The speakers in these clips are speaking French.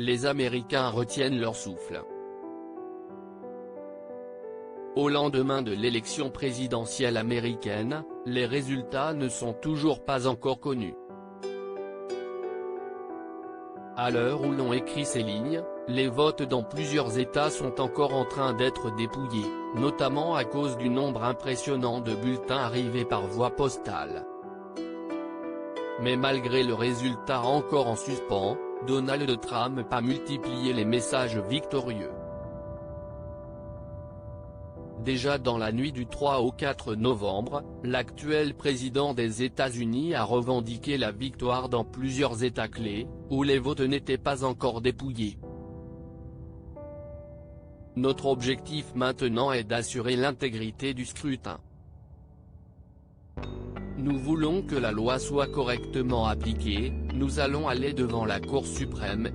les Américains retiennent leur souffle. Au lendemain de l'élection présidentielle américaine, les résultats ne sont toujours pas encore connus. À l'heure où l'on écrit ces lignes, les votes dans plusieurs États sont encore en train d'être dépouillés, notamment à cause du nombre impressionnant de bulletins arrivés par voie postale. Mais malgré le résultat encore en suspens, Donald Trump a multiplié les messages victorieux. Déjà dans la nuit du 3 au 4 novembre, l'actuel président des États-Unis a revendiqué la victoire dans plusieurs États clés, où les votes n'étaient pas encore dépouillés. Notre objectif maintenant est d'assurer l'intégrité du scrutin. Nous voulons que la loi soit correctement appliquée, nous allons aller devant la Cour suprême.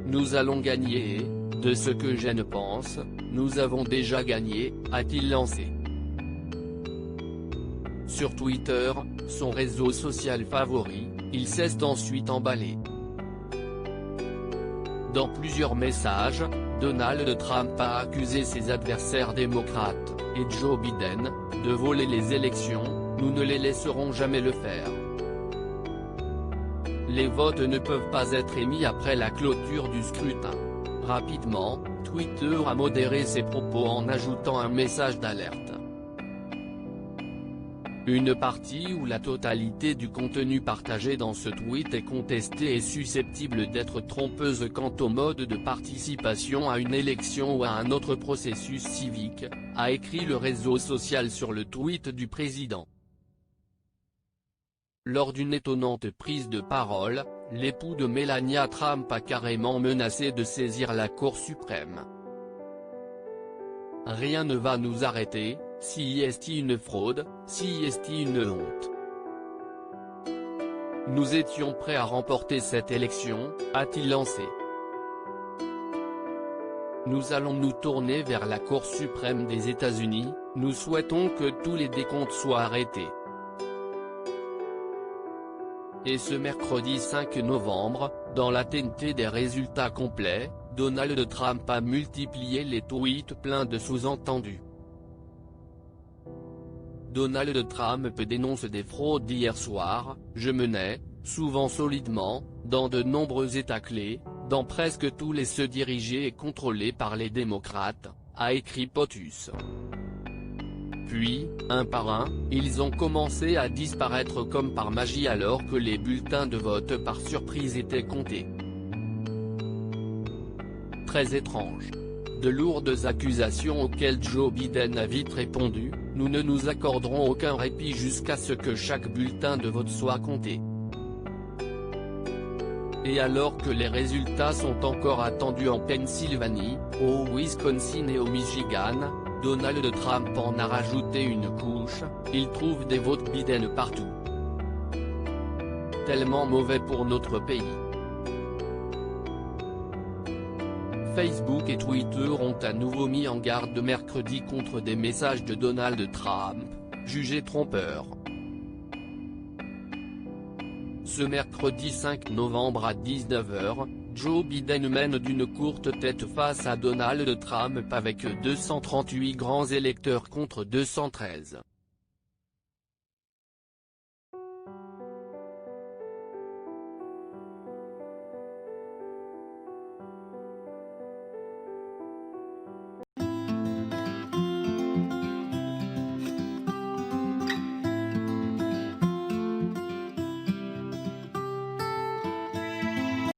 Nous allons gagner et, de ce que je ne pense, nous avons déjà gagné, a-t-il lancé. Sur Twitter, son réseau social favori, il s'est ensuite emballé. Dans plusieurs messages, Donald Trump a accusé ses adversaires démocrates, et Joe Biden, de voler les élections. Nous ne les laisserons jamais le faire. Les votes ne peuvent pas être émis après la clôture du scrutin. Rapidement, Twitter a modéré ses propos en ajoutant un message d'alerte. Une partie ou la totalité du contenu partagé dans ce tweet est contesté et susceptible d'être trompeuse quant au mode de participation à une élection ou à un autre processus civique, a écrit le réseau social sur le tweet du président. Lors d'une étonnante prise de parole, l'époux de Melania Trump a carrément menacé de saisir la Cour suprême. Rien ne va nous arrêter, si est une fraude, si est une honte. Nous étions prêts à remporter cette élection, a-t-il lancé. Nous allons nous tourner vers la Cour suprême des États-Unis, nous souhaitons que tous les décomptes soient arrêtés. Et ce mercredi 5 novembre, dans l'attente des résultats complets, Donald Trump a multiplié les tweets pleins de sous-entendus. Donald Trump dénonce des fraudes hier soir, je menais, souvent solidement, dans de nombreux États clés, dans presque tous les ceux dirigés et contrôlés par les démocrates, a écrit POTUS. Puis, un par un, ils ont commencé à disparaître comme par magie alors que les bulletins de vote par surprise étaient comptés. Très étrange. De lourdes accusations auxquelles Joe Biden a vite répondu, nous ne nous accorderons aucun répit jusqu'à ce que chaque bulletin de vote soit compté. Et alors que les résultats sont encore attendus en Pennsylvanie, au Wisconsin et au Michigan, Donald Trump en a rajouté une couche, il trouve des votes Biden partout. Tellement mauvais pour notre pays. Facebook et Twitter ont à nouveau mis en garde mercredi contre des messages de Donald Trump, jugés trompeurs. Ce mercredi 5 novembre à 19h, Joe Biden mène d'une courte tête face à Donald Trump avec 238 grands électeurs contre 213.